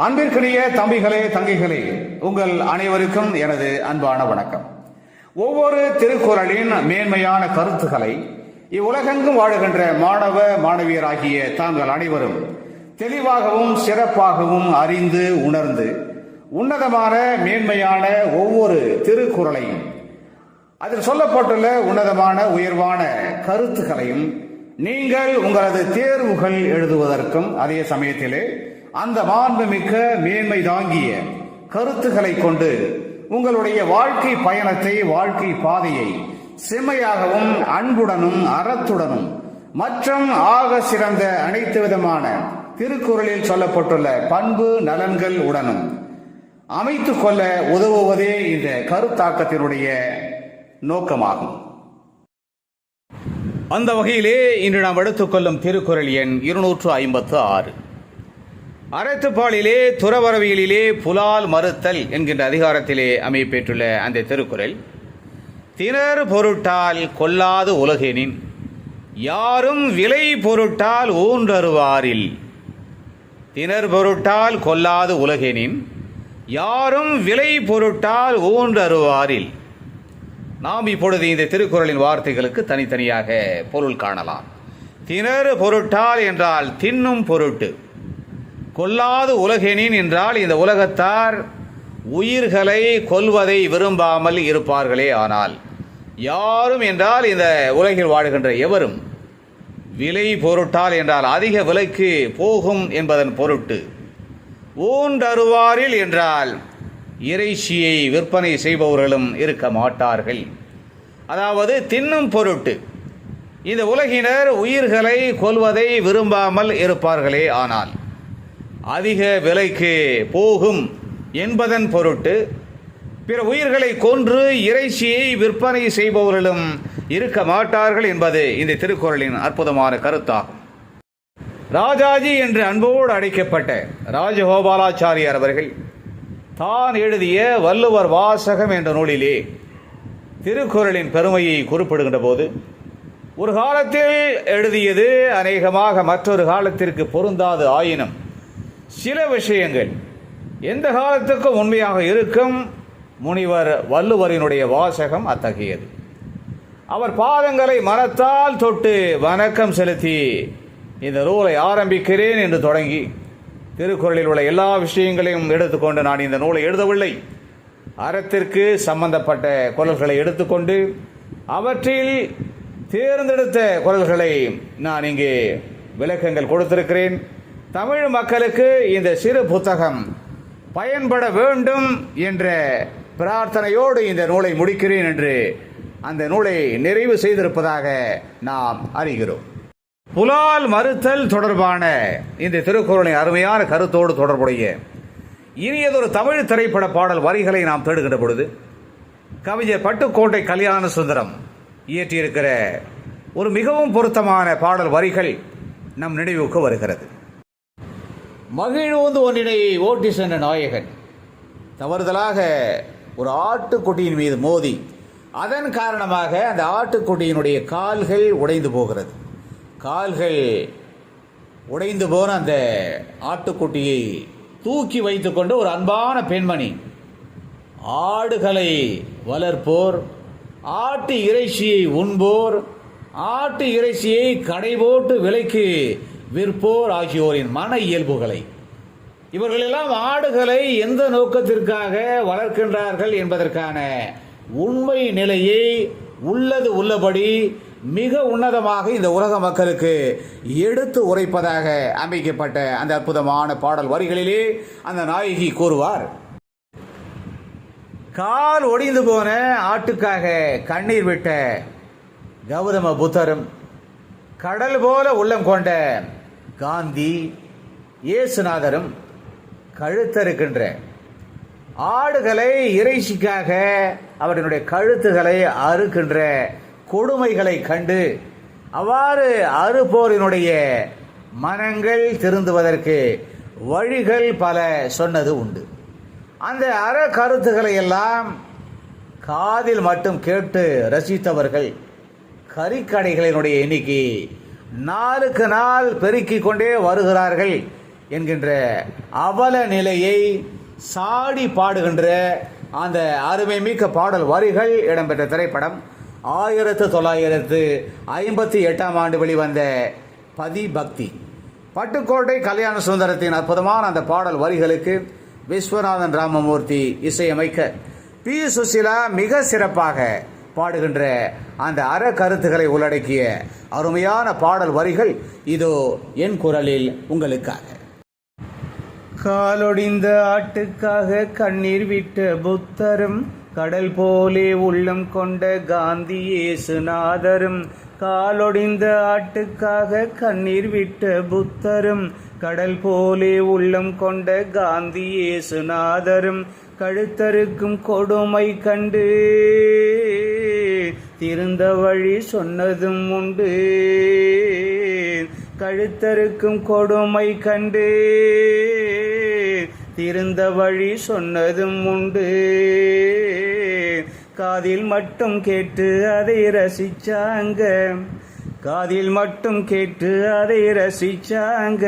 அன்பிற்குரிய தம்பிகளே, தங்கைகளே, உங்கள் அனைவருக்கும் எனது அன்பான வணக்கம். ஒவ்வொரு திருக்குறளின் மேன்மையான கருத்துக்களை இவ்வுலகெங்கும் வாழுகின்ற மாணவ மாணவியராகிய தாங்கள் அனைவரும் தெளிவாகவும் சிறப்பாகவும் அறிந்து உணர்ந்து உன்னதமான மேன்மையான ஒவ்வொரு திருக்குறளையும் அதில் சொல்லப்பட்டுள்ள உன்னதமான உயர்வான கருத்துக்களையும் நீங்கள் உங்களது தேர்வுகள் எழுதுவதற்கும் அதே சமயத்திலே அந்த மாண்புமிக்க மேன்மை தாங்கிய கருத்துக்களை கொண்டு உங்களுடைய வாழ்க்கை பயணத்தை, வாழ்க்கை பாதையை செம்மையாகவும் அன்புடனும் அறத்துடனும் மற்றும் ஆக சிறந்த அனைத்து விதமான திருக்குறளில் சொல்லப்பட்டுள்ள பண்பு நலன்கள் உடனும் அமைத்துக் கொள்ள உதவுவதே இந்த கருத்தாக்கத்தினுடைய நோக்கமாகும். அந்த வகையிலே இன்று நாம் எடுத்துக்கொள்ளும் திருக்குறள் எண் 256. அறத்துப்பாலிலே துறவரவியலிலே புலால் மறுத்தல் என்கின்ற அதிகாரத்திலே அமையப்பெற்றுள்ள அந்த திருக்குறள், திணறு பொருட்டால் கொல்லாது உலகெனின் யாரும் விலை பொருட்டால் ஊன்றருவாரில். திணறு பொருட்டால் கொல்லாது உலகெனின் யாரும் விலை பொருட்டால் ஊன்றருவாரில். நாம் இப்பொழுது இந்த திருக்குறளின் வார்த்தைகளுக்கு தனித்தனியாக பொருள் காணலாம். திணறு பொருட்டால் என்றால் தின்னும் பொருட்டு, கொல்லாது உலகெனின் என்றால் இந்த உலகத்தார் உயிர்களை கொல்வதை விரும்பாமல் இருப்பார்களே ஆனால், யாரும் என்றால் இந்த உலகில் வாழுகின்ற எவரும், விலை பொருட்டால் என்றால் அதிக விலைக்கு போகும் என்பதன் பொருட்டு, ஊன்றருவாரில் என்றால் இறைச்சியை விற்பனை செய்பவர்களும் இருக்க மாட்டார்கள். அதாவது தின்னும் பொருட்டு இந்த உலகினர் உயிர்களை கொல்வதை விரும்பாமல் இருப்பார்களே ஆனால், அதிக விலைக்கு போகும் என்பதன் பொருட்டு பிற உயிர்களை கொன்று இறைச்சியை விற்பனை செய்பவர்களும் இருக்க மாட்டார்கள் என்பது இந்த திருக்குறளின் அற்புதமான கருத்தாகும். ராஜாஜி என்று அன்போடு அழைக்கப்பட்ட ராஜகோபாலாச்சாரியார் அவர்கள் தான் எழுதிய வள்ளுவர் வாசகம் என்ற நூலிலே திருக்குறளின் பெருமையை குறிப்பிடுகின்ற போது, ஒரு காலத்தில் எழுதியது அநேகமாக மற்றொரு காலத்திற்கு பொருந்தாது ஆயினும் சில விஷயங்கள் எந்த காலத்துக்கும் உண்மையாக இருக்கும். முனிவர் வள்ளுவரினுடைய வாசகம் அத்தகையது. அவர் பாதங்களை மனத்தால் தொட்டு வணக்கம் செலுத்தி இந்த நூலை ஆரம்பிக்கிறேன் என்று தொடங்கி திருக்குறளில் உள்ள எல்லா விஷயங்களையும் எடுத்துக்கொண்டு நான் இந்த நூலை எழுதவில்லை. அறத்திற்கு சம்பந்தப்பட்ட குறள்களை எடுத்துக்கொண்டு அவற்றில் தேர்ந்தெடுத்த குறள்களை நான் இங்கே விளக்கங்கள் கொடுத்திருக்கிறேன். தமிழ் மக்களுக்கு இந்த சிறு புத்தகம் பயன்பட வேண்டும் என்ற பிரார்த்தனையோடு இந்த நூலை முடிக்கிறேன் என்று அந்த நூலை நிறைவு செய்திருப்பதாக நாம் அறிகிறோம். புலால் மறுத்தல் தொடர்பான இந்த திருக்குறளின் அருமையான கருத்தோடு தொடர்புடைய இனியதொரு தமிழ் திரைப்பட பாடல் வரிகளை நாம் தேடுகின்ற பொழுது, கவிஞர் பட்டுக்கோட்டை கல்யாண சுந்தரம் இயற்றியிருக்கிற ஒரு மிகவும் பொருத்தமான பாடல் வரிகள் நம் நினைவுக்கு வருகிறது. மகிழ்வுந்து ஒன்றினை ஓட்டி சென்ற நாயகன் தவறுதலாக ஒரு ஆட்டுக்குட்டியின் மீது மோதி அதன் காரணமாக அந்த ஆட்டுக்குட்டியினுடைய கால்கள் உடைந்து போகிறது. கால்கள் உடைந்து போன அந்த ஆட்டுக்குட்டியை தூக்கி வைத்துக்கொண்டு ஒரு அன்பான பெண்மணி, ஆடுகளை வளர்ப்போர், ஆட்டு இறைச்சியை உண்போர், ஆட்டு இறைச்சியை கடை போட்டு விலைக்கு விற்போர் ஆகியோரின் மன இயல்புகளை, இவர்களெல்லாம் ஆடுகளை எந்த நோக்கத்திற்காக வளர்க்கின்றார்கள் என்பதற்கான உண்மை நிலையை உள்ளது உள்ளபடி மிக உன்னதமாக இந்த உலக மக்களுக்கு எடுத்து உரைப்பதாக அமைக்கப்பட்ட அந்த அற்புதமான பாடல் வரிகளிலே அந்த நாயகி கூறுவார், கால் ஒடிந்து போன ஆட்டுக்காக கண்ணீர் விட்ட கௌதம புத்தரும், கடல் போல உள்ளம் கொண்ட காந்தி இயேசுநாதரும் கழுத்தறுக்கின்ற ஆடுகளை இறைச்சிக்காக அவர்களுடைய கழுத்துகளை அறுக்கின்ற கொடுமைகளை கண்டு அவ்வாறு அறுப்போரினுடைய மனங்கள் திருந்துவதற்கு வழிகள் பல சொன்னது உண்டு. அந்த அற கருத்துக்களை எல்லாம் காதில் மட்டும் கேட்டு ரசித்தவர்கள் கறிக்கடைகளினுடைய எண்ணிக்கை நாளுக்கு நாள் பெருக்கிக் கொண்டே வருகிறார்கள் என்கின்ற அவல நிலையை சாடி பாடுகின்ற அந்த அருமைமிக்க பாடல் வரிகள் இடம்பெற்ற திரைப்படம் 1958 ஆண்டு வெளிவந்த பதிபக்தி. பட்டுக்கோட்டை கல்யாண சுந்தரத்தின் அற்புதமான அந்த பாடல் வரிகளுக்கு விஸ்வநாதன் ராமமூர்த்தி இசையமைக்க பி. சுசீலா மிக சிறப்பாக பாடுகின்ற அந்த அற கருத்துக்களை உள்ளடக்கிய அருமையான பாடல் வரிகள் இதோ என் குரலில் உங்களுக்காக. காலொடிந்த ஆட்டுக்காக கண்ணீர் விட்ட புத்தரும், கடல் போலே உள்ளம் கொண்ட காந்தி இயேசுநாதரும். காலொடிந்த ஆட்டுக்காக கண்ணீர் விட்ட புத்தரும், கடல் போலே உள்ளம் கொண்ட காந்தி இயேசுநாதரும். கழுத்தறுக்கும் கொடுமை கண்டு திருந்த வழி சொன்னதும் உண்டு. கழுத்தறுக்கும் கொடுமை கண்டு திருந்த வழி சொன்னதும் உண்டு. காதில் மட்டும் கேட்டு அதை ரசிச்சாங்க, காதில் மட்டும் கேட்டு அதை ரசிச்சாங்க.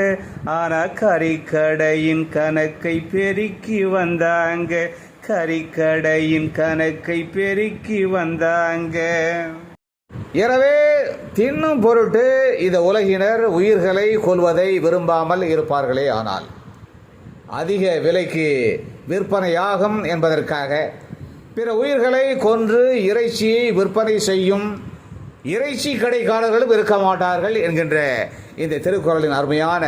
ஆனா கறிக்கடையின் கணக்கை பெருக்கி வந்தாங்க, கறிக்கடையின் கணக்கை பெருக்கி வந்தாங்க. எனவே தின்னும் பொருட்டு இந்த உலகினர் உயிர்களை கொல்வதை விரும்பாமல் இருப்பார்களே, ஆனால் அதிக விலைக்கு விற்பனையாகும் என்பதற்காக பிற உயிர்களை கொன்று இறைச்சியை விற்பனை செய்யும் இறைச்சி கடைக்காரர்களும் இருக்க மாட்டார்கள் என்கின்ற இந்த திருக்குறளின் அருமையான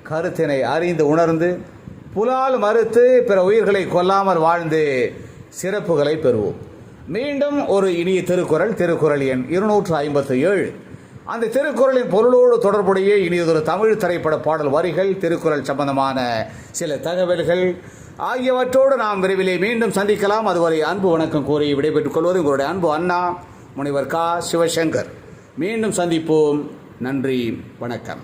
கருத்தினை அறிந்து உணர்ந்து புலால் மறுத்து பிற உயிர்களை கொல்லாமல் வாழ்ந்து சிறப்புகளை பெறுவோம். மீண்டும் ஒரு இனிய திருக்குறள், திருக்குறள் எண் 257. அந்த திருக்குறளின் பொருளோடு தொடர்புடைய இனியதொரு தமிழ் திரைப்பட பாடல் வரிகள், திருக்குறள் சம்பந்தமான சில தகவல்கள் ஆகியவற்றோடு நாம் விரைவிலே மீண்டும் சந்திக்கலாம். அதுவரை அன்பு வணக்கம் கூறி விடைபெற்றுக் கொள்வது உங்களுடைய அன்பு அண்ணா முனைவர் கா. சிவசங்கர். மீண்டும் சந்திப்போம். நன்றி, வணக்கம்.